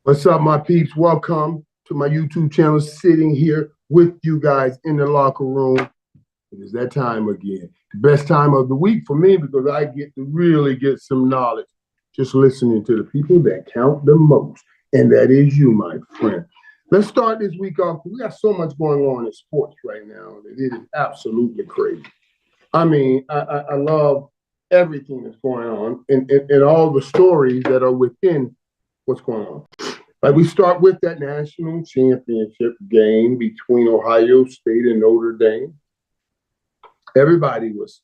What's up, my peeps? Welcome to my YouTube channel. Sitting here with you guys in the locker room. It is that time again. The best time of the week for me because I get to really get some knowledge just listening to the people that count the most. And that is you, my friend. Let's start this week off. We got so much going on in sports right now that it is absolutely crazy. I mean, I love everything that's going on and all the stories that are within what's going on. Like we start with that national championship game between Ohio State and Notre Dame. Everybody was,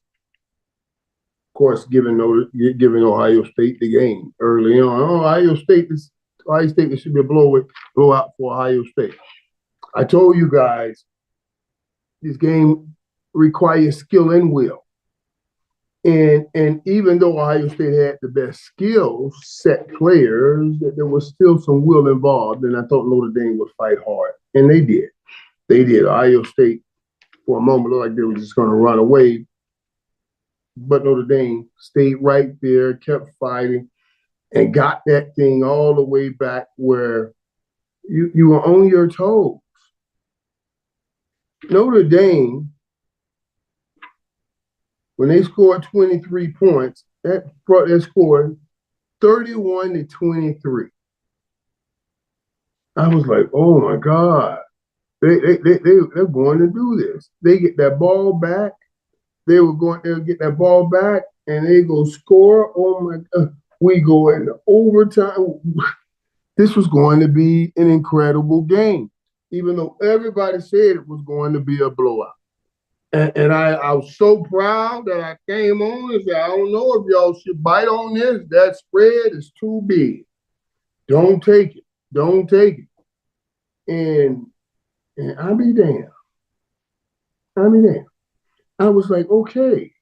of course, giving Ohio State the game early on. Ohio State should be a blowout for Ohio State. I told you guys this game requires skill and will. And even though Ohio State had the best skill set players, there was still some will involved. And I thought Notre Dame would fight hard. And they did. They did. Ohio State, for a moment, looked like they were just going to run away. But Notre Dame stayed right there, kept fighting, and got that thing all the way back where you were on your toes. Notre Dame, when they scored 23 points, that scored 31-23. I was like, oh my God, they're going to do this. They get that ball back. They'll get that ball back and they go score. Oh my God, we go into overtime. This was going to be an incredible game, even though everybody said it was going to be a blowout. And I was so proud that I came on and said, I don't know if y'all should bite on this. That spread is too big. Don't take it. Don't take it. And I be damned. I was like, okay,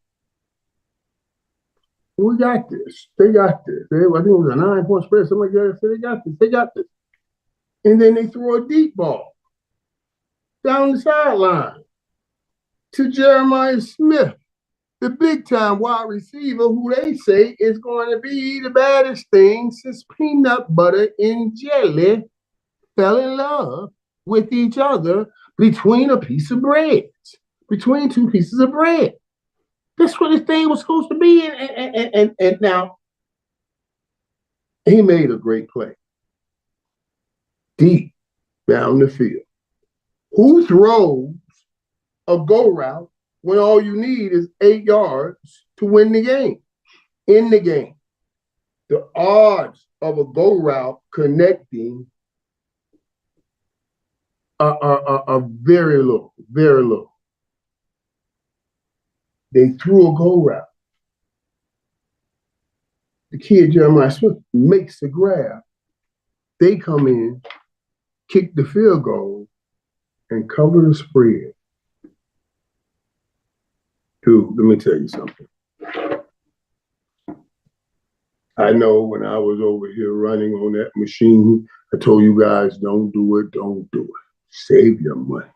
we got this. They got this. I think it was a 9-point spread, something like that. I said, they got this. They got this. And then they throw a deep ball down the sideline to Jeremiah Smith, the big-time wide receiver who they say is going to be the baddest thing since peanut butter and jelly fell in love with each other between two pieces of bread. That's what this thing was supposed to be. And now, he made a great play. Deep down the field. Who throws a go route when all you need is 8 yards to win the game? In the game, the odds of a go route connecting are very low, very low. They threw a go route. The kid, Jeremiah Smith, makes the grab. They come in, kick the field goal, and cover the spread. Dude, let me tell you something. I know when I was over here running on that machine, I told you guys, don't do it. Save your money.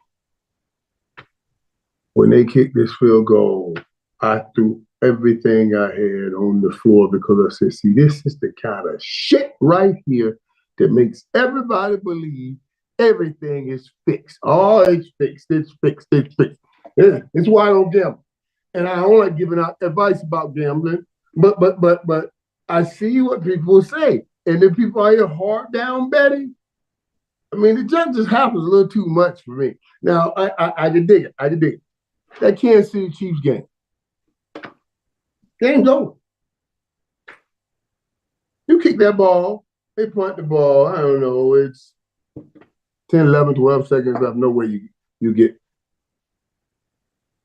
When they kicked this field goal, I threw everything I had on the floor because I said, see, this is the kind of shit right here that makes everybody believe everything is fixed. Oh, it's fixed. It's Yeah, it's why I don't gamble. And I don't like giving out advice about gambling, but I see what people say. And then people are here hard down betting. I mean, it just happens a little too much for me. Now, I did dig it. That Kansas City Chiefs game. Game's over. You kick that ball, they punt the ball, I don't know, it's 10, 11, 12 seconds left. No way you get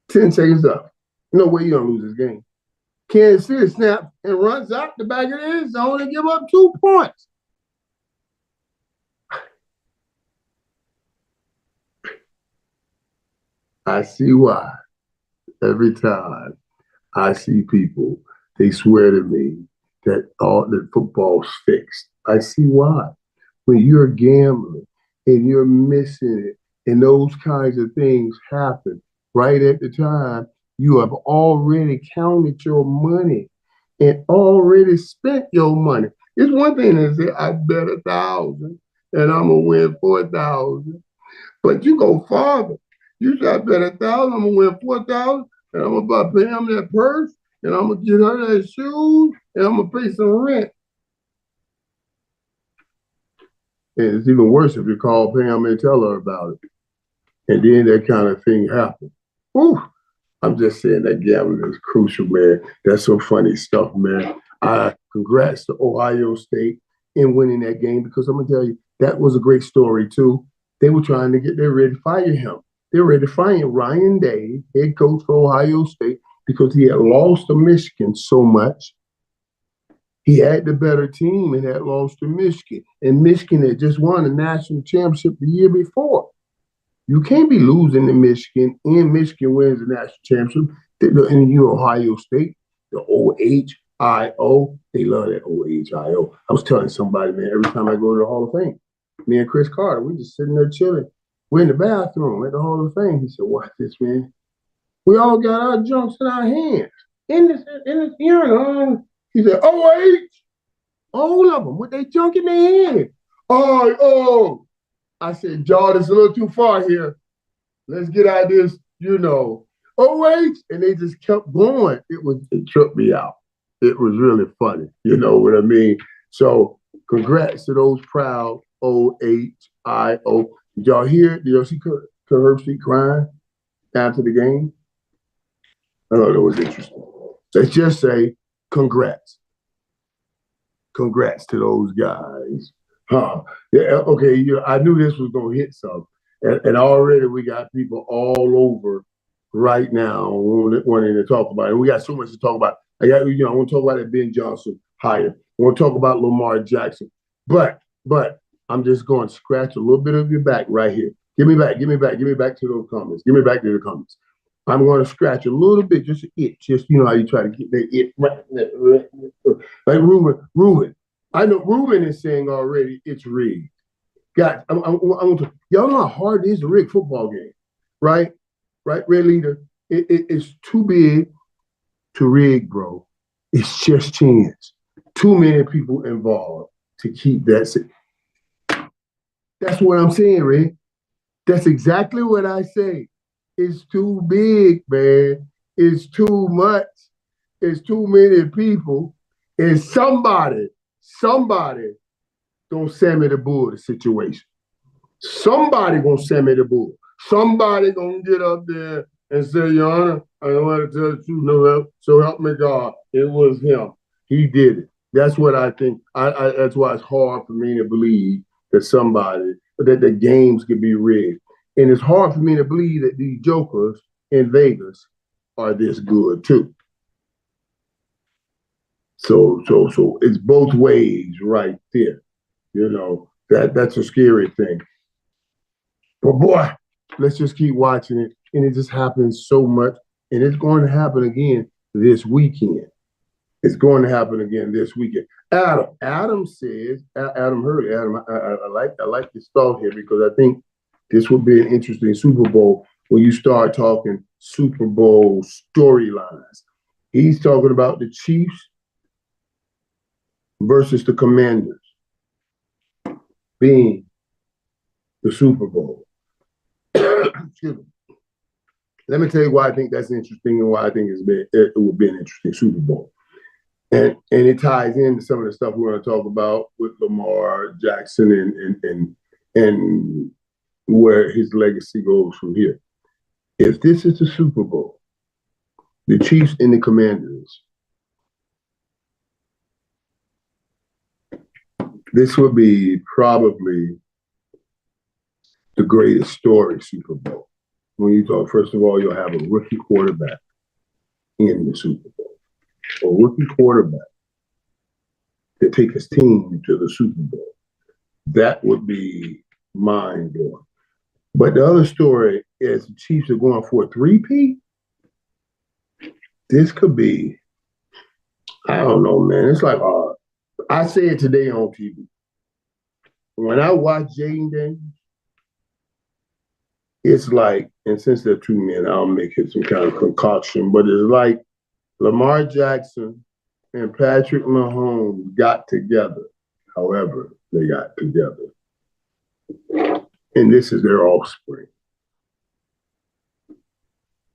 10 seconds up. No way you're going to lose this game. Kansas City snaps and runs out the back of the end zone and give up 2 points. I see why. Every time I see people, they swear to me that football's fixed. I see why. When you're gambling and you're missing it and those kinds of things happen right at the time, you have already counted your money and already spent your money. It's one thing to say, I bet 1,000. and I'm gonna win 4,000. But you go farther. You try to bet 1,000, I'm gonna win 4,000, and I'm about to pay him that purse, and I'm gonna get her that shoes, and I'm gonna pay some rent. And it's even worse if you call Pam and tell her about it. And then that kind of thing happens. Whew. I'm just saying that gambling is crucial, man. That's some funny stuff, man. Congrats to Ohio State in winning that game because I'm gonna tell you that was a great story too. They were trying to they're ready to fire him. They're ready to fire Ryan Day, head coach for Ohio State, because he had lost to Michigan so much. He had the better team and had lost to Michigan, and Michigan had just won a national championship the year before. You can't be losing to Michigan, and Michigan wins the national championship. And you Ohio State, the OHIO, they love that OHIO. I was telling somebody, man, every time I go to the Hall of Fame, me and Chris Carter, we just sitting there chilling. We're in the bathroom at the Hall of Fame. He said, "Watch this, man. We all got our junks in our hands in this urinal." He said, "OH, all of them with their junk in their hand." Oh. I said, "Jordan, it's a little too far here. Let's get out of this, Oh, wait." And they just kept going. It tripped me out. It was really funny. You know what I mean? So congrats to those proud OHIO. Did y'all hear? Did y'all see Herbstreit crying after the game? I thought it was interesting. Let's just say congrats. Congrats to those guys. Huh. Yeah, okay, I knew this was going to hit something. And already we got people all over right now wanting to talk about it. We got so much to talk about. I want to talk about that Ben Johnson hire. I want to talk about Lamar Jackson. But I'm just going to scratch a little bit of your back right here. Give me back to those comments. Give me back to the comments. I'm going to scratch a little bit, just an itch. Just, how you try to get that itch. Like Ruben. I know Ruben is saying already it's rigged. Guys, y'all know how hard it is to rig football game, right? Right, Red Leader? It's too big to rig, bro. It's just chance. Too many people involved to keep that. That's what I'm saying, Red. That's exactly what I say. It's too big, man. It's too much. It's too many people. And somebody gonna send me the bull the situation. Somebody gonna send me the bull. Somebody gonna get up there and say, "Your Honor, I don't want to tell the truth, no help. So help me God, it was him. He did it." That's what I think. That's why it's hard for me to believe that the games could be rigged. And it's hard for me to believe that these jokers in Vegas are this good too. So it's both ways right there. That's a scary thing. But boy, let's just keep watching it. And it just happens so much. And it's going to happen again this weekend. It's going to happen again this weekend. Adam says, Adam Hurley, I like this thought here because I think this will be an interesting Super Bowl when you start talking Super Bowl storylines. He's talking about the Chiefs versus the Commanders being the Super Bowl. Excuse me. Let me tell you why I think that's interesting and why I think it will be an interesting Super Bowl. And it ties into some of the stuff we're going to talk about with Lamar Jackson and where his legacy goes from here. If this is the Super Bowl, the Chiefs and the Commanders, this would be probably the greatest story Super Bowl. When you talk, first of all, you'll have a rookie quarterback in the Super Bowl. A rookie quarterback to take his team to the Super Bowl. That would be mind-blowing. But the other story is the Chiefs are going for a three-peat. This could be, I don't know, man. It's like, I say it today on TV. When I watch Jaden Daniels, it's like, and since they're two men, I'll make it some kind of concoction, but it's like Lamar Jackson and Patrick Mahomes got together, however they got together. And this is their offspring.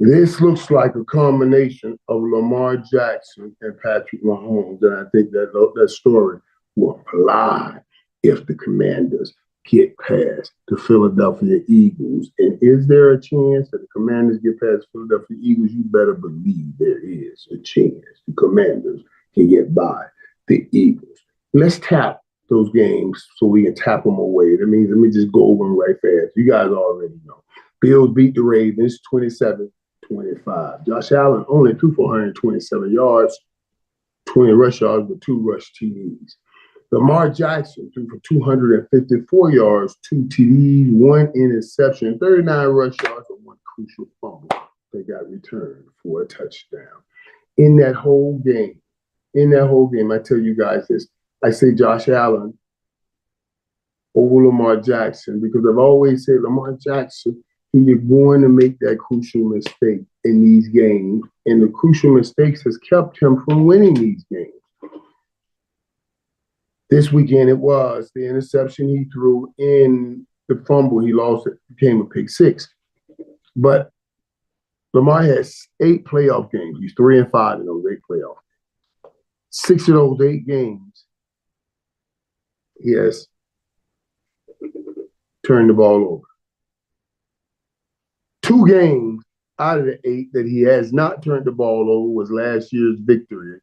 This looks like a combination of Lamar Jackson and Patrick Mahomes, and I think that story will fly if the Commanders get past the Philadelphia Eagles. And is there a chance that the Commanders get past the Philadelphia Eagles? You better believe there is a chance the Commanders can get by the Eagles. Let's tap those games so we can tap them away. That means let me just go over them right fast. You guys already know. Bills beat the Ravens 27-25. Josh Allen only threw for 127 yards, 20 rush yards with 2 rush TDs. Lamar Jackson threw for 254 yards, 2 TDs, 1 interception, 39 rush yards, and 1 crucial fumble. They got returned for a touchdown. In that whole game, I tell you guys this. I say Josh Allen over Lamar Jackson because I've always said Lamar Jackson, you're going to make that crucial mistake in these games, and the crucial mistakes has kept him from winning these games. This weekend it was the interception he threw in the fumble he lost. It became a pick six. But Lamar has 8 playoff games. He's 3-5 in those 8 playoff games. 6 of those 8 games, he has turned the ball over. 2 games out of the 8 that he has not turned the ball over was last year's victory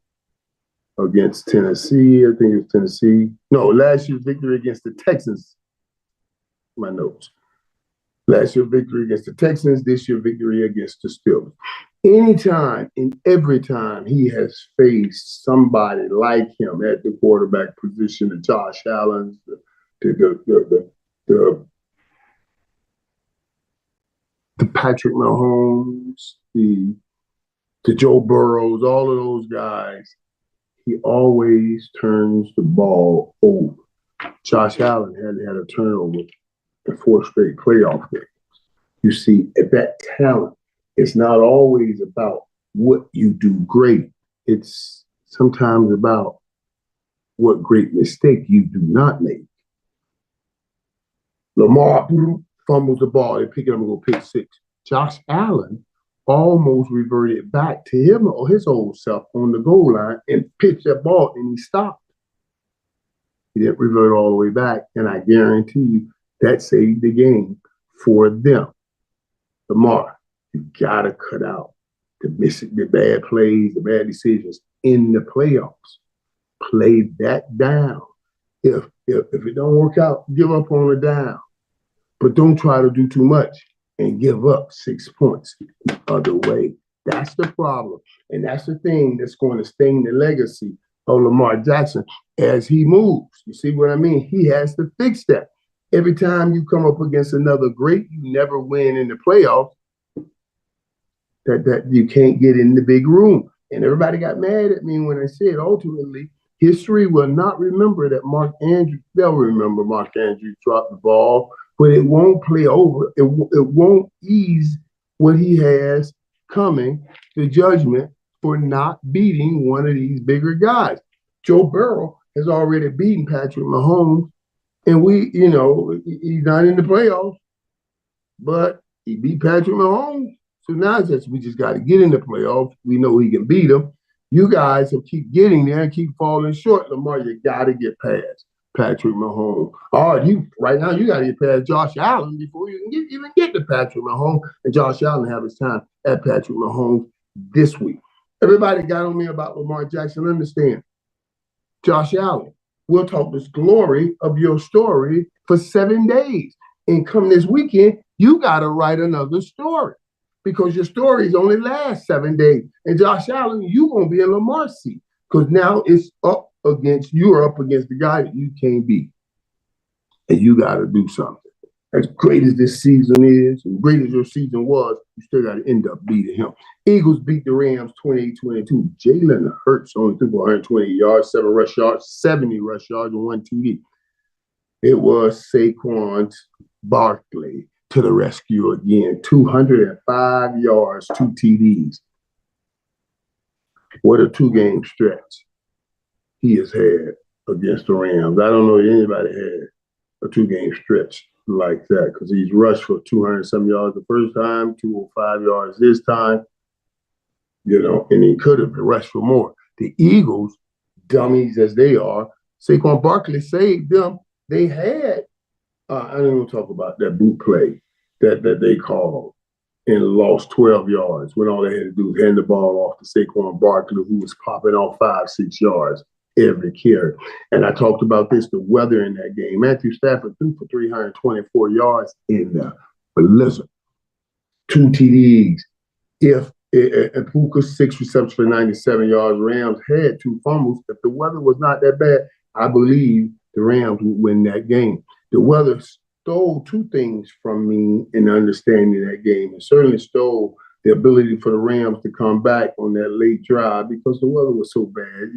against Tennessee. I think it was Tennessee. No, last year's victory against the Texans. My notes. Last year's victory against the Texans, this year's victory against the Steelers. Anytime and every time he has faced somebody like him at the quarterback position, the Josh Allen, the Patrick Mahomes, the Joe Burrows, all of those guys, he always turns the ball over. Josh Allen had a turnover in 4 straight playoff games. You see, at that talent, it's not always about what you do great. It's sometimes about what great mistake you do not make. Lamar fumbles the ball, they pick it up and go pick 6. Josh Allen almost reverted back to him or his old self on the goal line and pitched that ball, and he stopped. He didn't revert all the way back, and I guarantee you that saved the game for them. Lamar, you got to cut out the bad plays, the bad decisions in the playoffs. Play that down. If it don't work out, give up on the down. But don't try to do too much and give up 6 points the other way. That's the problem. And that's the thing that's going to stain the legacy of Lamar Jackson as he moves. You see what I mean? He has to fix that. Every time you come up against another great, you never win in the playoffs, that you can't get in the big room. And everybody got mad at me when I said ultimately history will not remember that Mark Andrews. They'll remember Mark Andrews dropped the ball, but it won't play over. It won't ease what he has coming, the judgment for not beating one of these bigger guys. Joe Burrow has already beaten Patrick Mahomes, and he's not in the playoffs, but he beat Patrick Mahomes. So now it's just, we just got to get in the playoffs. We know he can beat him. You guys will keep getting there and keep falling short. Lamar, you got to get past Patrick Mahomes. Right now you got to get past Josh Allen before you can even get to Patrick Mahomes. And Josh Allen have his time at Patrick Mahomes this week. Everybody got on me about Lamar Jackson. Understand, Josh Allen, we'll talk this glory of your story for 7 days. And come this weekend, you got to write another story because your stories only last 7 days. And Josh Allen, you're going to be in Lamar's seat because now you're up against the guy that you can't beat. And you got to do something. As great as this season is, and great as your season was, you still got to end up beating him. Eagles beat the Rams 28-22. Jalen Hurts only threw for 120 yards, 7 rush yards, 70 rush yards, and 1 TD. It was Saquon Barkley to the rescue again. 205 yards, 2 TDs. What a 2-game stretch he has had against the Rams. I don't know if anybody had a 2-game stretch like that because he's rushed for 200-some yards the first time, 205 yards this time, and he could have been rushed for more. The Eagles, dummies as they are, Saquon Barkley saved them. They had, I don't want to talk about that boot play that they called and lost 12 yards when all they had to do was hand the ball off to Saquon Barkley, who was popping off 5-6 yards every carry. And I talked about this, the weather in that game. Matthew Stafford threw for 324 yards in the blizzard. 2 TDs. If Puka 6 receptions for 97 yards, Rams had 2 fumbles. If the weather was not that bad, I believe the Rams would win that game. The weather stole 2 things from me in understanding that game. It certainly stole the ability for the Rams to come back on that late drive because the weather was so bad.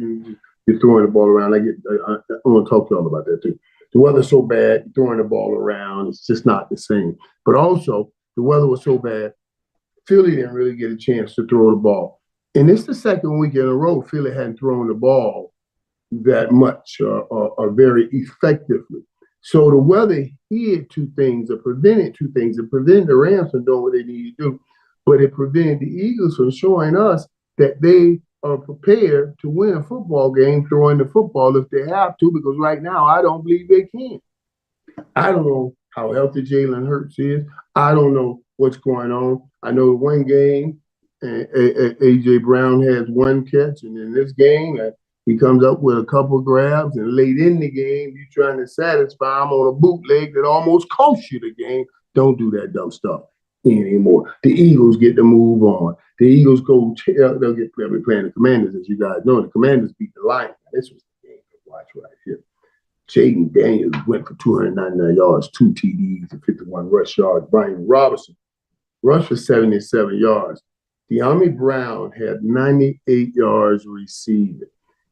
You're throwing the ball around. I want to talk to y'all about that too. The weather's so bad, throwing the ball around, it's just not the same. But also, the weather was so bad, Philly didn't really get a chance to throw the ball. And it's the second week in a row Philly hadn't thrown the ball that much or very effectively. So the weather hid 2 things or prevented 2 things. It prevented the Rams from doing what they needed to do, but it prevented the Eagles from showing us that they are prepared to win a football game throwing the football if they have to, because right now I don't believe they can. I don't know how healthy Jalen Hurts is. I don't know what's going on. I know one game, A.J. Brown has 1 catch, and in this game, he comes up with a couple grabs, and late in the game, you're trying to satisfy him on a bootleg that almost cost you the game. Don't do that dumb stuff anymore. The Eagles get to move on. The Eagles they'll be playing the Commanders, as you guys know. The Commanders beat the Lions. This was the game to watch right here. Jaden Daniels went for 299 yards, 2 TDs, and 51 rush yards. Brian Robinson rushed for 77 yards. De'Ami Brown had 98 yards receiving.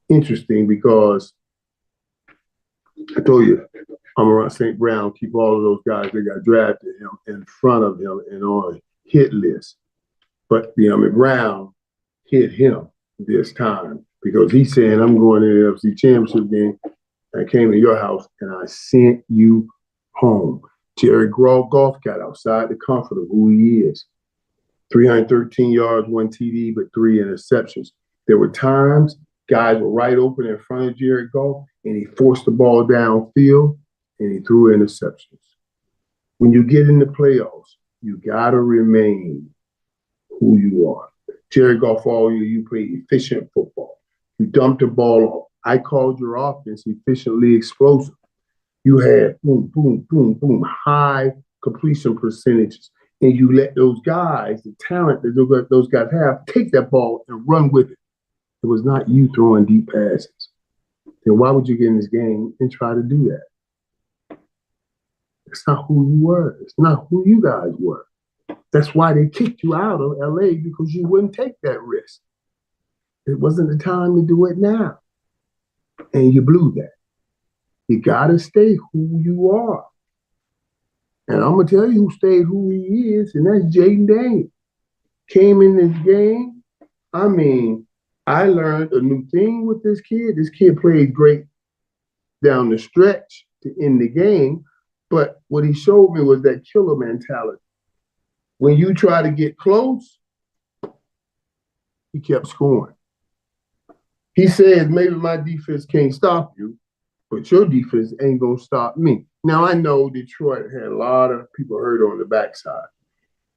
Interesting because I told you, Amon-Ra St. Brown keep all of those guys that got drafted him in front of him and on a hit list. But De'Ami Brown hit him this time because he's saying, I'm going to the NFC Championship game. I came to your house and I sent you home. Jared Goff got outside the comfort of who he is. 313 yards, 1 TD, but 3 interceptions. There were times guys were right open in front of Jared Goff, and he forced the ball downfield, and he threw interceptions. When you get in the playoffs, you got to remain who you are. Jared Goff, all year, you played efficient football. You dumped the ball off. I called your offense efficiently explosive. You had boom, boom, boom, boom, high completion percentages. And you let those guys, the talent that those guys have, take that ball and run with it. It was not you throwing deep passes. Then why would you get in this game and try to do that? It's not who you were. It's not who you guys were. That's why they kicked you out of LA, because you wouldn't take that risk. It wasn't the time to do it now. And you blew that. You got to stay who you are. And I'm going to tell you who stayed who he is, and that's Jaden Daniels. Came in this game. I mean, I learned a new thing with this kid. This kid played great down the stretch to end the game, but what he showed me was that killer mentality. When you try to get close, he kept scoring. He said, maybe my defense can't stop you, but your defense ain't going to stop me. Now, I know Detroit had a lot of people hurt on the backside,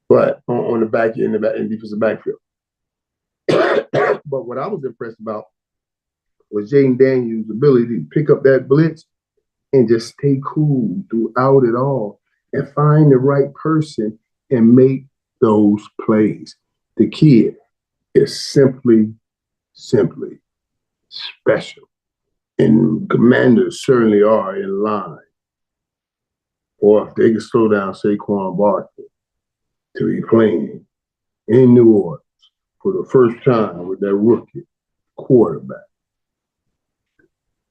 but on the back end, in defensive backfield. But what I was impressed about was Jaden Daniels' ability to pick up that blitz and just stay cool throughout it all and find the right person and make those plays. The kid is simply special. And Commanders certainly are in line. Or if they can slow down Saquon Barkley to be playing in New Orleans for the first time with that rookie quarterback,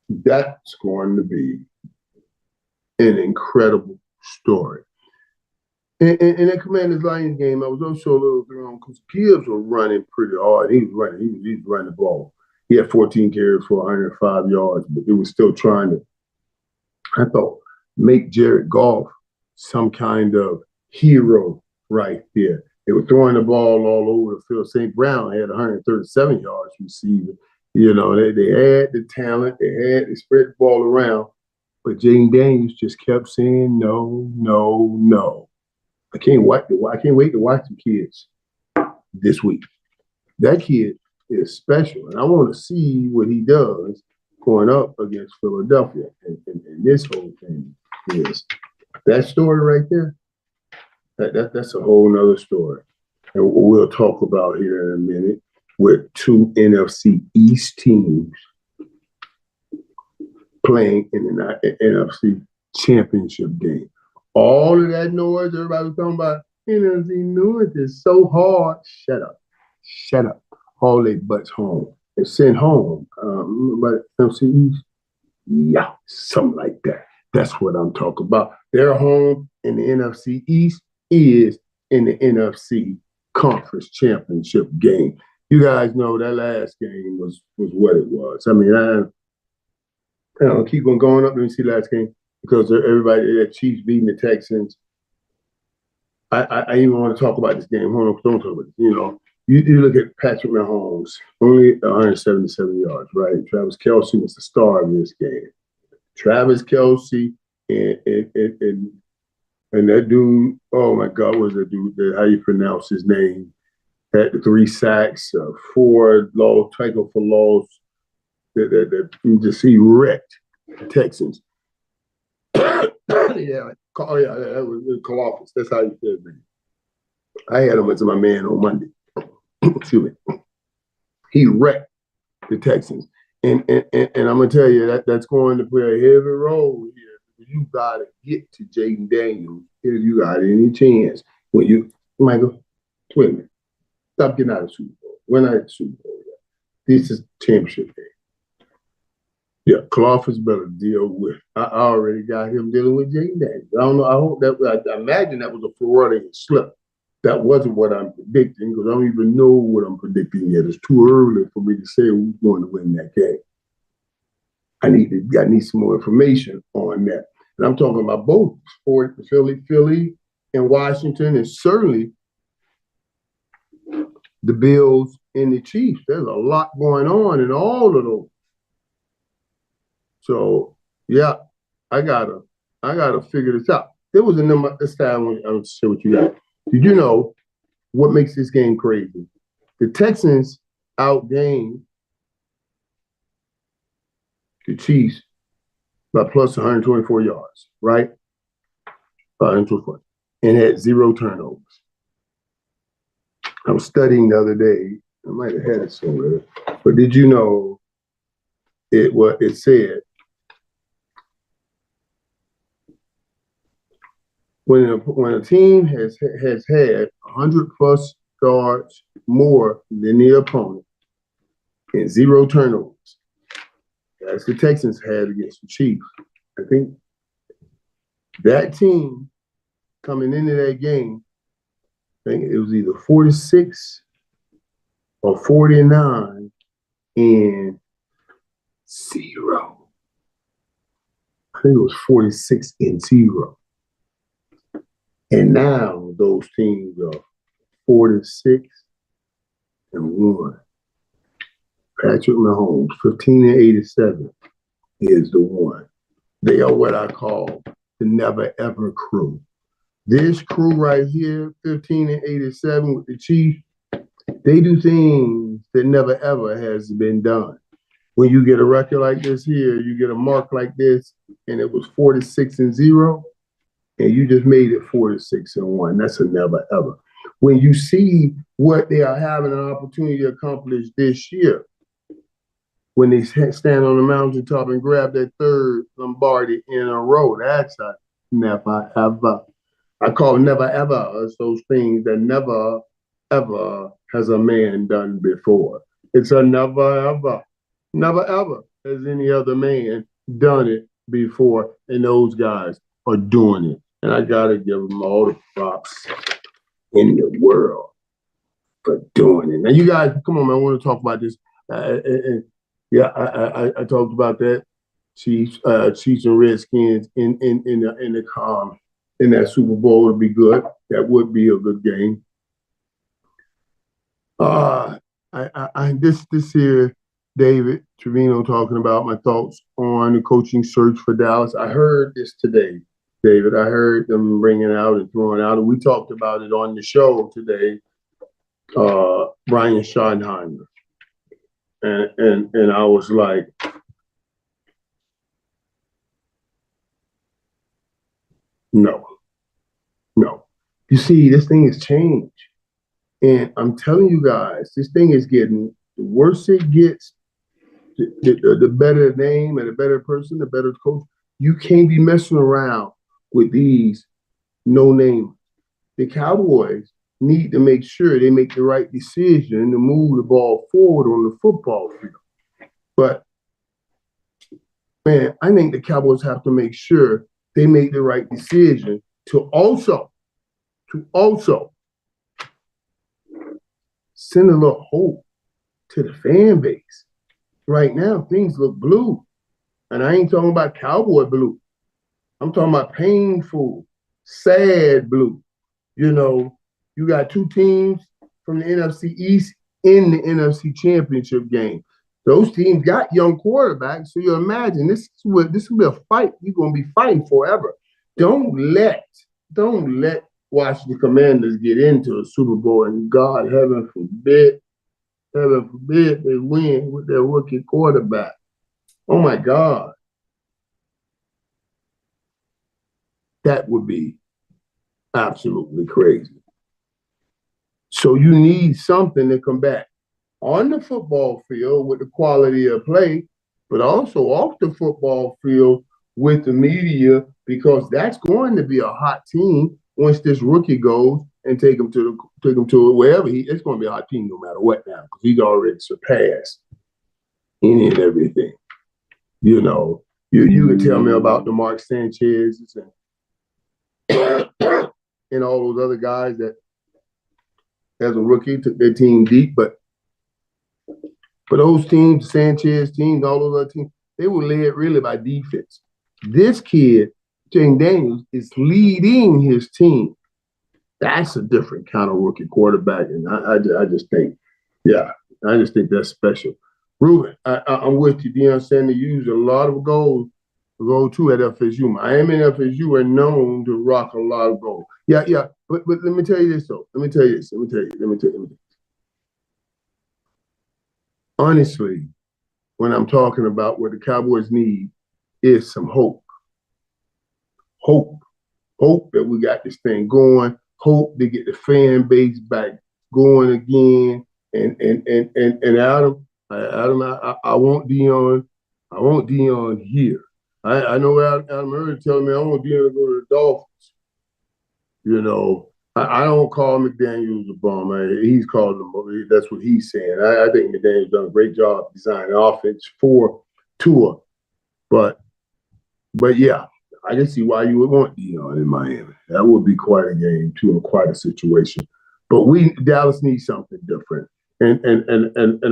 that's going to be an incredible story. In that Commanders-Lions game, I was also a little thrown because Gibbs was running pretty hard. He was running the ball. He had 14 carries for 105 yards, but they were still trying to, I thought, make Jared Goff some kind of hero right there. They were throwing the ball all over the field. St. Brown had 137 yards receiving. You know, they had the talent. They spread the ball around. But Jaden Daniels just kept saying no, no, no. I can't wait to watch the kids this week. That kid is special, and I want to see what he does going up against Philadelphia. And this whole thing is that story right there. That's a whole nother story, and we'll talk about here in a minute with two NFC East teams playing in the NFC Championship game. All of that noise everybody was talking about, NFC North is so hard. Shut up. Shut up. All they butts home. And sent home. But NFC East, yeah, something like that. That's what I'm talking about. Their home in the NFC East is in the NFC Conference Championship game. You guys know that last game was what it was. I mean, I keep on going up. Let me see last game because everybody, the Chiefs beating the Texans. I even want to talk about this game. Hold on, don't talk about it. You know, you look at Patrick Mahomes, only 177 yards, right? Travis Kelce was the star of this game. Travis Kelce and that dude, oh my God, what was that dude? How you pronounce his name? Had the 3 sacks, 4 tackle for loss. That you just see wrecked the Texans. Yeah, that was Colossus. That's how you said it. I had him as my man on Monday. Excuse me. He wrecked the Texans. And I'm gonna tell you that's going to play a heavy role here. You gotta get to Jaden Daniels if you got any chance. When you Michael, wait a minute. Stop getting out of the Super Bowl. We're not at the Super Bowl yet. This is championship game. Yeah, Clough better deal with. I already got him dealing with Jaden Daniels. I don't know. I hope that. I imagine that was a Floridian slip. That wasn't what I'm predicting because I don't even know what I'm predicting yet. It's too early for me to say who's going to win that game. I need some more information on that. And I'm talking about both Philly, and Washington, and certainly the Bills and the Chiefs. There's a lot going on in all of those. So yeah, I gotta figure this out. There was a number this time I want to share with you guys. Did you know what makes this game crazy? The Texans outgained the Chiefs by plus 124 yards, right? 124, and had 0 turnovers. I was studying the other day. I might have had it somewhere, but did you know it said when a team has had 100 plus yards more than the opponent and 0 turnovers, as the Texans had against the Chiefs, I think that team coming into that game, I think it was either 46 or 49 and 0. I think it was 46 and 0. And now those teams are 46 and 1. Patrick Mahomes, 15 and 87, is the one. They are what I call the never ever crew. This crew right here, 15 and 87 with the Chiefs, they do things that never ever has been done. When you get a record like this here, you get a mark like this, and it was 46 and 0, and you just made it 46 and 1. That's a never ever. When you see what they are having an opportunity to accomplish this year, when they stand on the mountaintop and grab that 3rd Lombardi in a row, that's a never ever. I call never ever as those things that never ever has a man done before. It's a never ever. Never ever has any other man done it before, and those guys are doing it. And I gotta give them all the props in the world for doing it. Now, you guys, come on, man. I want to talk about this. Yeah, I talked about that. Chiefs and Redskins in the in that Super Bowl would be good. That would be a good game. This here, David Trino talking about my thoughts on the coaching search for Dallas. I heard this today, David. I heard them bringing out and throwing out, and we talked about it on the show today. Brian Schottenheimer, and I was like, no. You see, this thing has changed. And I'm telling you guys, this thing is getting, the worse it gets, the better the name and the better person, the better coach. You can't be messing around with these no names. The Cowboys need to make sure they make the right decision to move the ball forward on the football field. But, man, I think the Cowboys have to make sure they make the right decision to also send a little hope to the fan base. Right now, things look blue. And I ain't talking about cowboy blue. I'm talking about painful, sad blue. You know, you got two teams from the NFC East in the NFC Championship game. Those teams got young quarterbacks, so you imagine this will be a fight you're going to be fighting forever. Don't let Washington Commanders get into a Super Bowl, and God, heaven forbid, they win with their rookie quarterback. Oh, my God. That would be absolutely crazy. So you need something to come back on the football field with the quality of play, but also off the football field with the media, because that's going to be a hot team once this rookie goes and take him to wherever it's going to be a hot team no matter what now, because he's already surpassed any and everything. You know, you can tell me about the Mark Sanchez and all those other guys that, as a rookie, took their team deep, but those teams, Sanchez teams, all those other teams, they were led really by defense. This kid, Jaden Daniels, is leading his team. That's a different kind of rookie quarterback, and I just think, I just think that's special. Ruben, I'm with you. Deion Sanders used a lot of gold to go to at FSU. Miami and FSU are known to rock a lot of gold. Yeah. But let me tell you this, though. Let me tell you. Honestly, when I'm talking about what the Cowboys need is some hope. Hope that we got this thing going. Hope to get the fan base back going again. And Adam, I want Deion. I want Deion here. I know Adam Irvin telling me I want Deion to go to the Dolphins. You know, I don't call McDaniels a bum. He's called him. That's what he's saying. I think McDaniels done a great job designing offense for Tua, but yeah, I can see why you would want Deion in Miami. That would be quite a game too, and quite a situation. But Dallas needs something different. And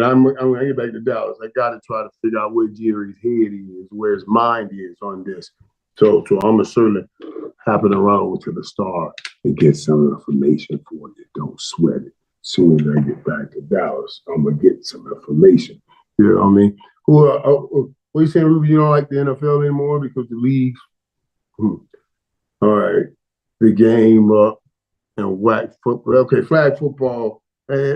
I'm gonna get back to Dallas. I got to try to figure out where Jerry's head is, where his mind is on this. So I'm gonna certainly happen around to the Star and get some information for you. Don't sweat it. As soon as I get back to Dallas, I'm gonna get some information. You know what I mean? What are you saying, Ruby? You don't like the NFL anymore because the leagues? All right, the game up and whack football. Okay, flag football.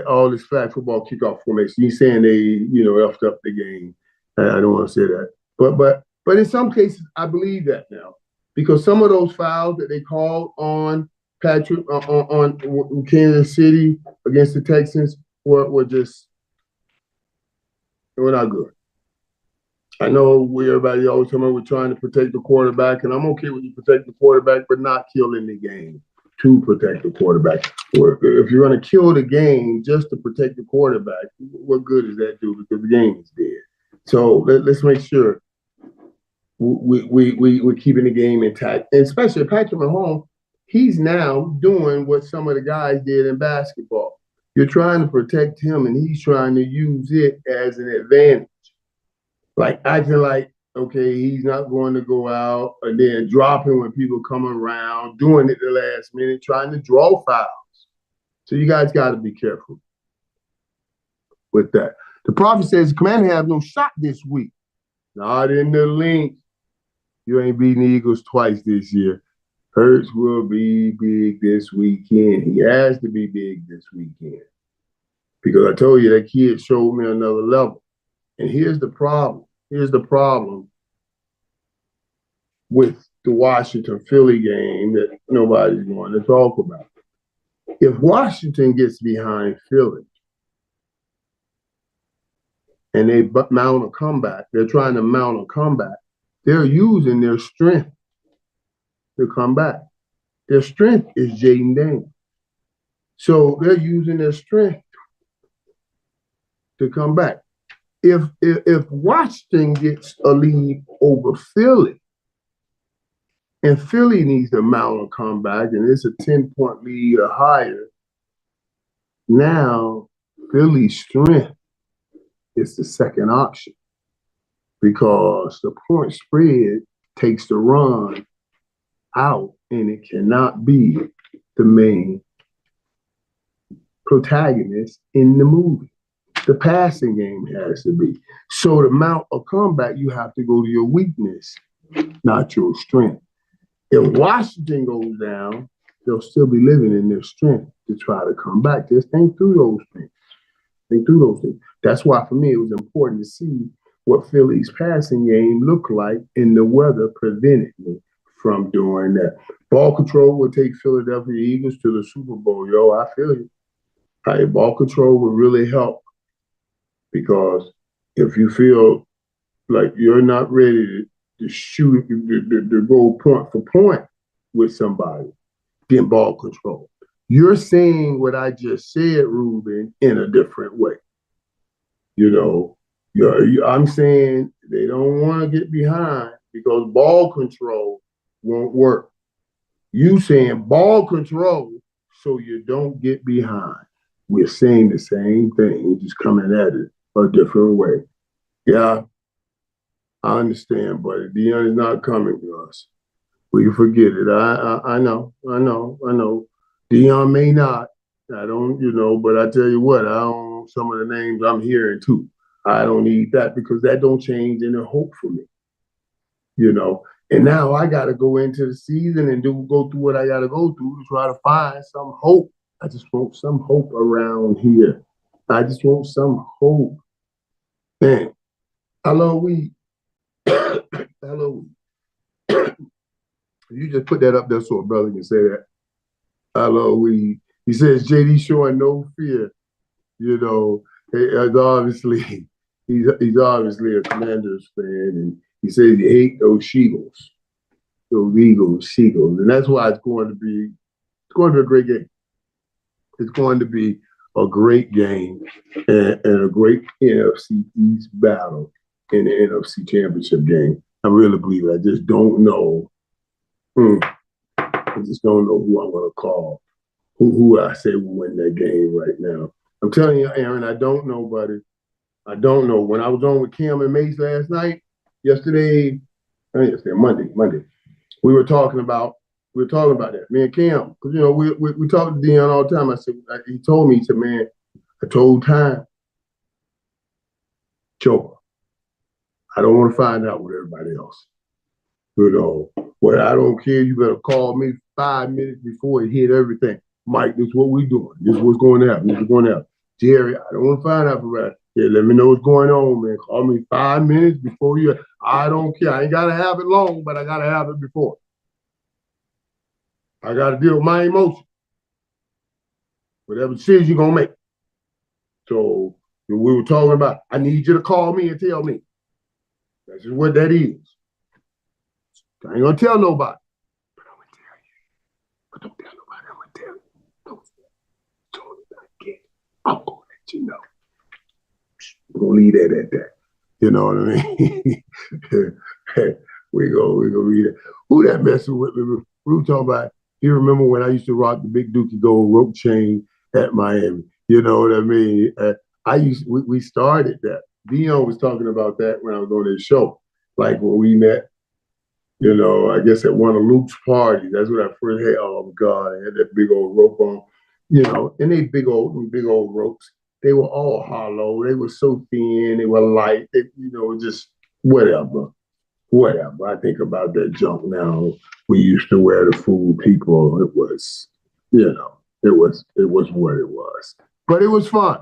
All this flag football kickoff formation. He's saying they, effed up the game. I don't want to say that, but in some cases, I believe that now, because some of those fouls that they called on Patrick on Kansas City against the Texans were not good. I know everybody always tell me we're trying to protect the quarterback, and I'm okay with you protect the quarterback, but not killing the game to protect the quarterback. Or if you're going to kill the game just to protect the quarterback, what good does that do? Because the game is dead. So let's make sure we're keeping the game intact, and especially Patrick Mahomes. He's now doing what some of the guys did in basketball. You're trying to protect him, and he's trying to use it as an advantage. Like acting like okay, he's not going to go out, and then dropping when people come around, doing it the last minute, trying to draw fouls. So you guys got to be careful with that. The prophet says the Commander have no shot this week. Not in the link. You ain't beating the Eagles twice this year. Hurts will be big this weekend. He has to be big this weekend. Because I told you that kid showed me another level. And here's the problem. Here's the problem with the Washington-Philly game that nobody's going to talk about. If Washington gets behind Philly and they mount a comeback, they're trying to mount a comeback, they're using their strength to come back. Their strength is Jaden Daniels. So they're using their strength to come back. If Washington gets a lead over Philly, and Philly needs to mount a comeback, and it's a 10-point lead or higher, now Philly's strength is the second option because the point spread takes the run out, and it cannot be the main protagonist in the movie. The passing game has to be. So to mount a comeback, you have to go to your weakness, not your strength. If Washington goes down, they'll still be living in their strength to try to come back. Just think through those things. Think through those things. That's why, for me, it was important to see what Philly's passing game looked like, and the weather prevented me from doing that. Ball control will take Philadelphia Eagles to the Super Bowl. Yo, I feel you. Right? Ball control will really help because if you feel like you're not ready to shoot, to go point for point with somebody, then ball control. You're saying what I just said, Ruben, in a different way. You know, I'm saying they don't want to get behind because ball control won't work. You saying ball control so you don't get behind. We're saying the same thing. We're just coming at it a different way. Yeah, I understand, but Deion is not coming to us. We can forget it. I know. Deion may not. I don't, but I tell you what, I don't, some of the names I'm hearing too. I don't need that because that don't change any hope for me. And now I got to go into the season and go through what I got to go through to try to find some hope. I just want some hope around here. I just want some hope. Man, Halloween. Halloween. You just put that up there so a brother can say that. Halloween. He says JD showing no fear. He's obviously a Commanders fan, and he says he hates those Seagulls, those Eagles, and that's why it's going to be a great game. It's going to be a great game and a great NFC East battle in the NFC Championship game. I really believe it. I just don't know. I just don't know who I'm going to call, who I say will win that game right now. I'm telling you, Aaron, I don't know, buddy. I don't know. When I was on with Cam and Mace Monday, we were talking about that. Me and Cam, because we talk to Deion all the time. He told me, man, I told Time, Joker, I don't want to find out with everybody else. Well, I don't care. You better call me 5 minutes before it hit everything. Mike, this is what we're doing. This is what's going to happen. Jerry, I don't want to find out for that. Yeah, let me know what's going on, man. Call me 5 minutes before you. I don't care. I ain't got to have it long, but I got to have it before. I got to deal with my emotions. Whatever decision you're going to make. So we were talking about, I need you to call me and tell me. That's just what that is. I ain't going to tell nobody. But I'm going to tell you. But don't tell nobody. I'm going to tell you. Don't tell me. I'm going to let you know. We're going to leave that at that. You know what I mean? we go read it. Who that messing with me? We were talking about, you remember when I used to rock the big Dookie Gold rope chain at Miami? You know what I mean? We started that. Deion was talking about that when I was on his show. like when we met, I guess at one of Luke's parties. That's when I first had, oh God, I had that big old rope on, and they big old ropes. They were all hollow. They were so thin. They were light. Just whatever. Whatever. I think about that junk now. We used to wear the food people. It was, it was what it was. But it was fun.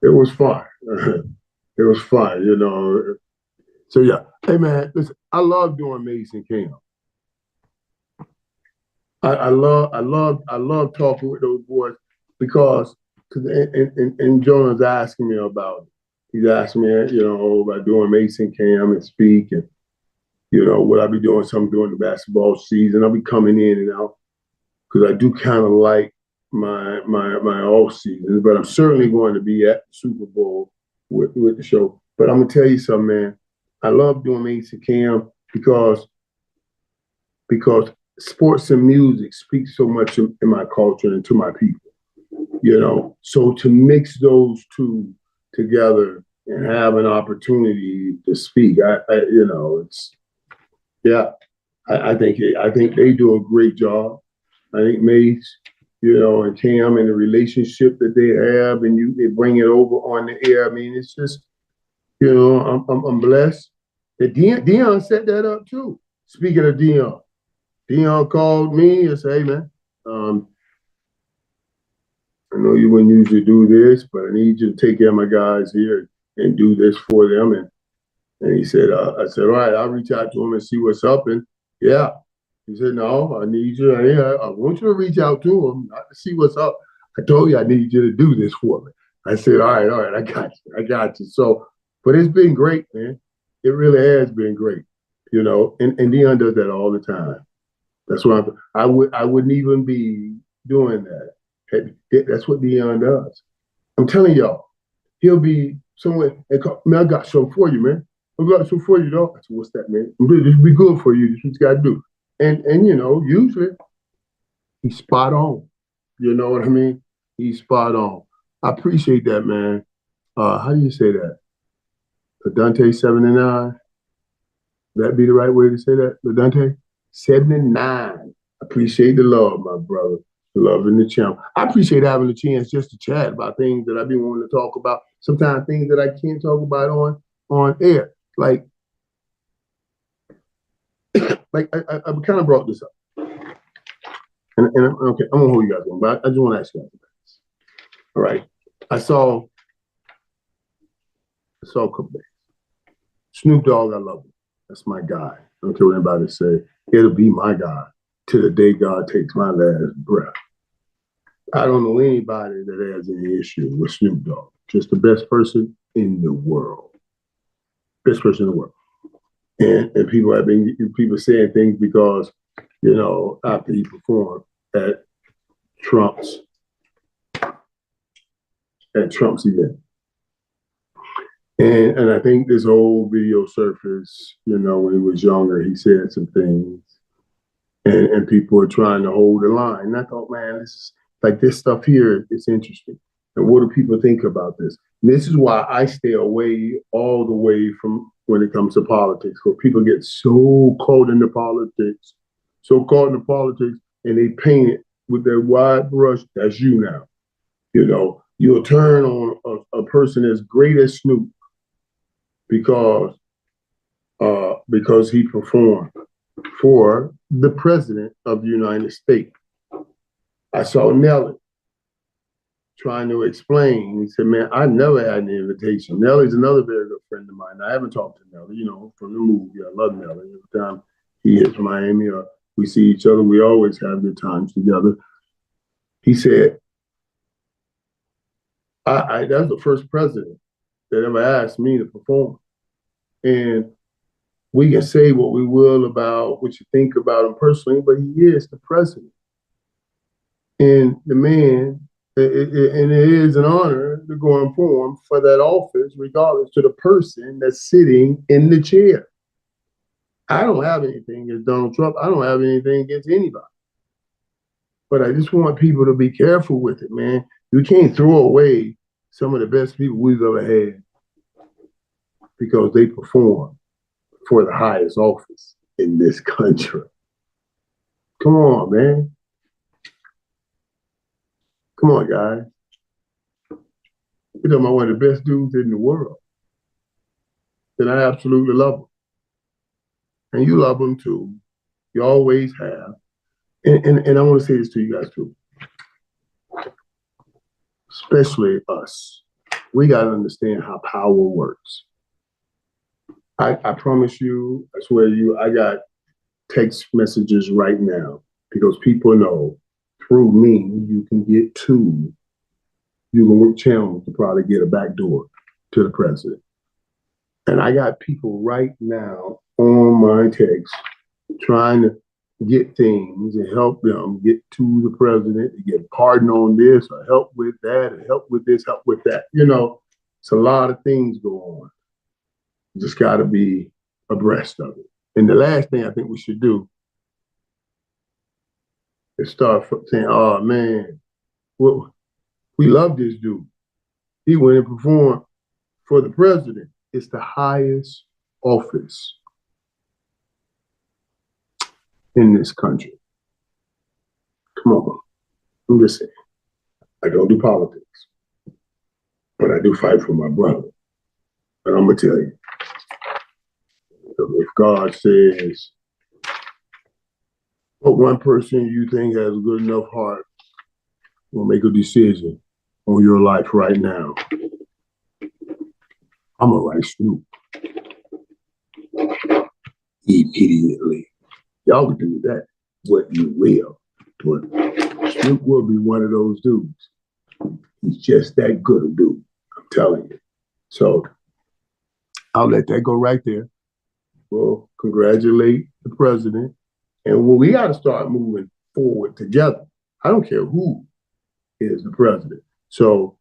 It was fun. It was fun. So yeah. Hey man, listen, I love doing Mason Camp. I love talking with those boys because and Jonah's asking me about it. He's asking me, about doing Mason Cam and speak and what I'll be doing some during the basketball season. I'll be coming in and out because I do kind of like my off seasons, but I'm certainly going to be at the Super Bowl with the show. But I'm gonna tell you something, man. I love doing Mason Cam because sports and music speak so much in my culture and to my people. So to mix those two together and have an opportunity to speak, it's yeah. I think they do a great job. I think Mace, and Cam and the relationship that they have, and they bring it over on the air. I mean, it's just, I'm blessed. That Dion set that up too. Speaking of Dion called me and said, "Hey man, I know you wouldn't usually do this, but I need you to take care of my guys here and do this for them." And he said, I said, "All right, I'll reach out to him and see what's up." And yeah, he said, "No, I need you. I want you to reach out to him, not to see what's up. I told you I need you to do this for me." I said, all right, I got you. So, but it's been great, man. It really has been great, and Dion does that all the time. That's what I wouldn't even be doing that. That's what Dion does. I'm telling y'all, he'll be somewhere and call, "Man, I got something for you, man. I got something for you, dog." I said, "What's that, man? This will be good for you. This is what you got to do." And usually he's spot on. You know what I mean? He's spot on. I appreciate that, man. How do you say that? Dante 79. That be the right way to say that? Dante 79. Appreciate the love, my brother. The love in the channel. I appreciate having the chance just to chat about things that I've been wanting to talk about. Sometimes things that I can't talk about on air. Like I kind of brought this up. And okay, I'm gonna hold you guys on, but I just want to ask you guys about this. All right. I saw a couple days. Snoop Dogg, I love him. That's my guy. I don't care what anybody say. It'll be my guy till the day God takes my last breath. I don't know anybody that has any issue with Snoop Dogg. Just the best person in the world. Best person in the world. And people saying things because, after he performed at Trump's event. And I think this whole video surfaced, when he was younger, he said some things and people were trying to hold the line. And I thought, man, this stuff here is interesting. And what do people think about this? And this is why I stay away all the way from when it comes to politics, because people get so caught into politics, and they paint it with their wide brush. That's you now. You'll turn on a person as great as Snoop because he performed for the president of the United States. I saw Nelly trying to explain. He said, "Man, I never had an invitation." Nelly's another very good friend of mine. I haven't talked to Nelly, from the movie. I love Nelly. Every time he hits Miami or we see each other, we always have good times together. He said, that's the first president that ever asked me to perform. And we can say what we will about what you think about him personally, but he is the president. And the man, and it is an honor to go and perform for that office, regardless to the person that's sitting in the chair. I don't have anything against Donald Trump. I don't have anything against anybody. But I just want people to be careful with it, man. You can't throw away some of the best people we've ever had because they perform for the highest office in this country. Come on, man. Come on, guys. You're talking about one of the best dudes in the world. And I absolutely love him. And you love him too. You always have. And I want to say this to you guys too. Especially us. We got to understand how power works. I promise you, I swear to you, I got text messages right now because people know through me you can work channels to probably get a back door to the president. And I got people right now on my text trying to get things and help them get to the president, to get pardon on this or help with that or help with this, help with that. You know, it's a lot of things go on. You just got to be abreast of it. And the last thing I think we should do is start saying, oh, man, well, we love this dude. He went and performed for the president. It's the highest office in this country. Come on. I'm just saying. I don't do politics, but I do fight for my brother. And I'm going to tell you, if God says, what one person you think has a good enough heart will make a decision on your life right now, I'm going to write Snoop immediately. Y'all can do that, what you will. But Snoop will be one of those dudes. He's just that good a dude, I'm telling you. So I'll let that go right there. Well, congratulate the president. And we got to start moving forward together. I don't care who is the president. So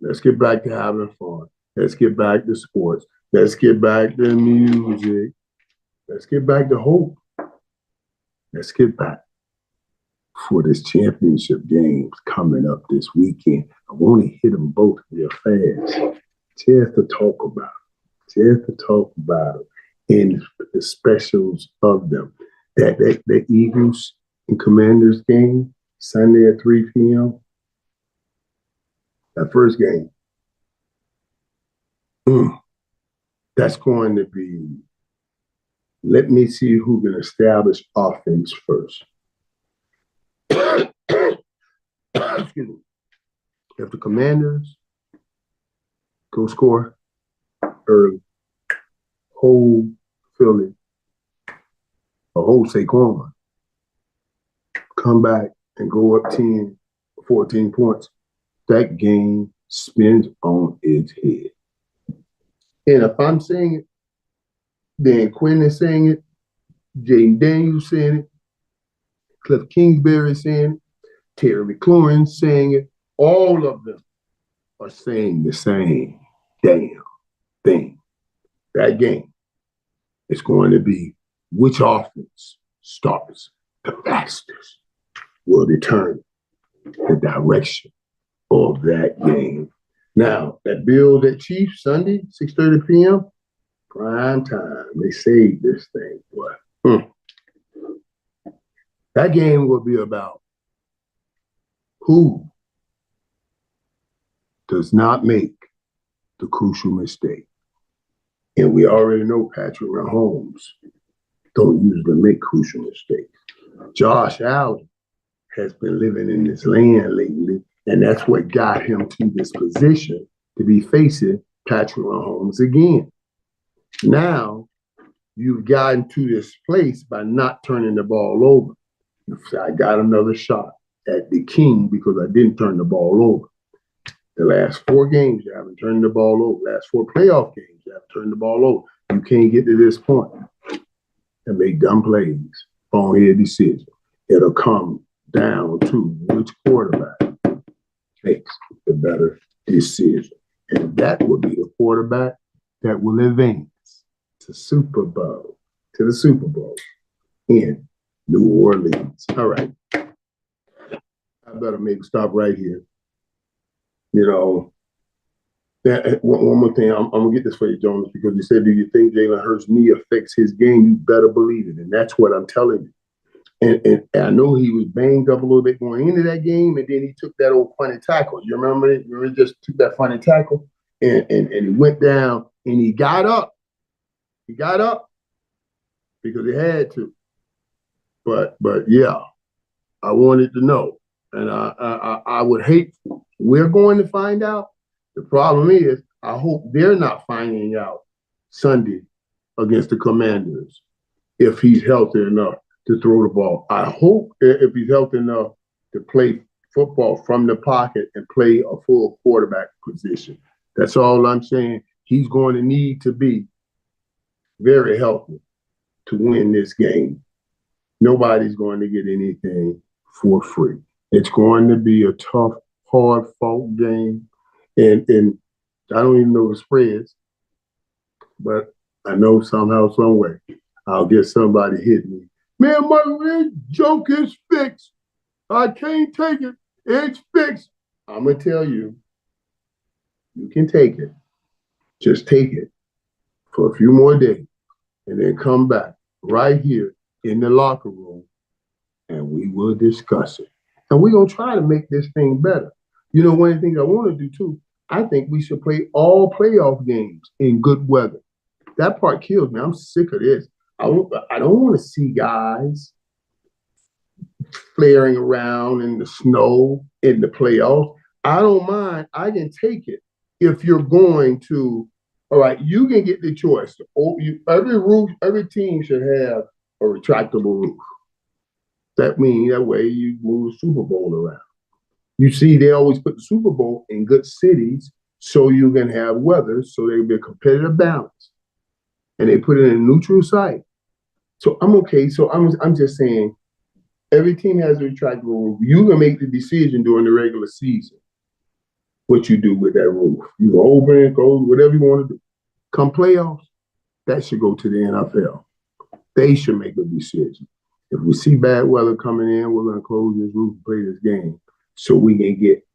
let's get back to having fun. Let's get back to sports. Let's get back to music. Let's get back to hope. Let's get back for this championship games coming up this weekend. I want to hit them both real fast. Chance to talk about it. And the specials of them. That Eagles and Commanders game, Sunday at 3 p.m. That first game. That's going to be, let me see who can establish offense first. Excuse me. If the Commanders go score early, hold Philly, or hold Saquon, come back and go up 10, 14 points, that game spins on its head. And if I'm saying it, Dan Quinn is saying it, Jaden Daniels saying it, Cliff Kingsbury saying it, Terry McLaurin saying it, all of them are saying the same damn thing. That game is going to be which offense starts the fastest will determine the direction of that game. Now, that Bills at Chiefs Sunday, 6:30 p.m., prime time. They saved this thing, boy. That game will be about who does not make the crucial mistake. And we already know Patrick Mahomes don't usually make crucial mistakes. Josh Allen has been living in this land lately, and that's what got him to this position to be facing Patrick Mahomes again. Now, you've gotten to this place by not turning the ball over. I got another shot at the king because I didn't turn the ball over. The last 4 games, you haven't turned the ball over. Last 4 playoff games, you haven't turned the ball over. You can't get to this point and make dumb plays, bonehead decision. It'll come down to which quarterback makes the better decision. And that will be the quarterback that will advance to the Super Bowl in New Orleans. All right. I better maybe stop right here. You know, One more thing, I'm gonna get this for you, Jonas, because you said, "Do you think Jalen Hurts' knee affects his game?" You better believe it, and that's what I'm telling you. And I know he was banged up a little bit going into that game, and then he took that old funny tackle. You remember it? He just took that funny tackle, and he went down, and he got up. He got up because he had to. But yeah, I wanted to know, and I would hate. We're going to find out. The problem is, I hope they're not finding out Sunday against the Commanders if he's healthy enough to throw the ball. I hope if he's healthy enough to play football from the pocket and play a full quarterback position. That's all I'm saying. He's going to need to be very healthy to win this game. Nobody's going to get anything for free. It's going to be a tough, hard-fought game. And I don't even know the spreads, but I know somehow, some way, I'll get somebody hitting me. Man, my joke is fixed. I can't take it. It's fixed. I'm going to tell you, you can take it. Just take it for a few more days and then come back right here in the locker room and we will discuss it. And we're going to try to make this thing better. You know, one of the things I want to do too, I think we should play all playoff games in good weather. That part kills me. I'm sick of this. I don't want to see guys flaring around in the snow in the playoffs. I don't mind. I can take it if you're going to. All right, you can get the choice. Every team should have a retractable roof. That means that way you move the Super Bowl around. You see, they always put the Super Bowl in good cities so you can have weather, so there can be a competitive balance. And they put it in a neutral site. So I'm okay. So I'm just saying, every team has a retractable roof. You can make the decision during the regular season what you do with that roof. You can open it, close, whatever you want to do. Come playoffs, that should go to the NFL. They should make a decision. If we see bad weather coming in, we're going to close this roof and play this game so we can get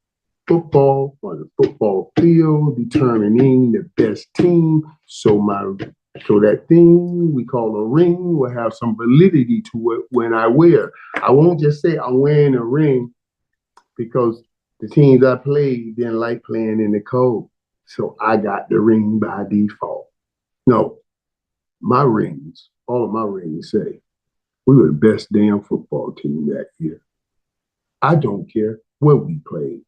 football on the football field, determining the best team. So that thing we call a ring will have some validity to it when I wear. I won't just say I'm wearing a ring because the teams I played didn't like playing in the cold. So I got the ring by default. No, my rings, all of my rings say, we were the best damn football team that year. I don't care where we played.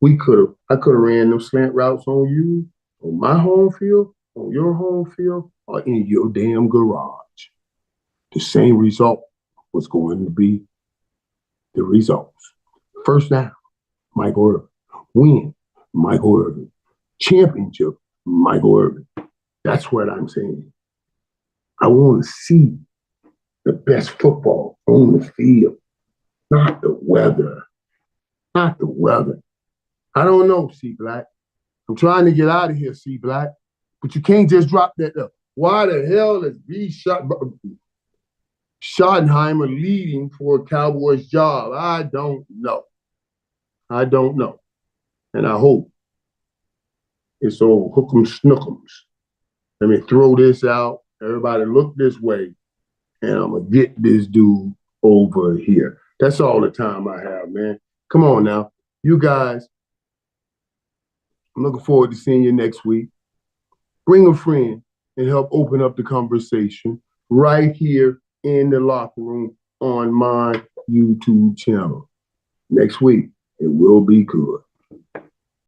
I could have ran those slant routes on you, on my home field, on your home field, or in your damn garage. The same result was going to be the results. First down, Michael Irvin. Win, Michael Irvin. Championship, Michael Irvin. That's what I'm saying. I want to see the best football on the field, not the weather. Not the weather. I don't know, C Black. I'm trying to get out of here, C Black. But you can't just drop that up. Why the hell is B. Schottenheimer leading for a Cowboys job? I don't know. I don't know. And I hope it's old hook'em snook'ems. Let me throw this out. Everybody look this way. And I'm going to get this dude over here. That's all the time I have, man. Come on now. You guys, I'm looking forward to seeing you next week. Bring a friend and help open up the conversation right here in the locker room on my YouTube channel. Next week, it will be good.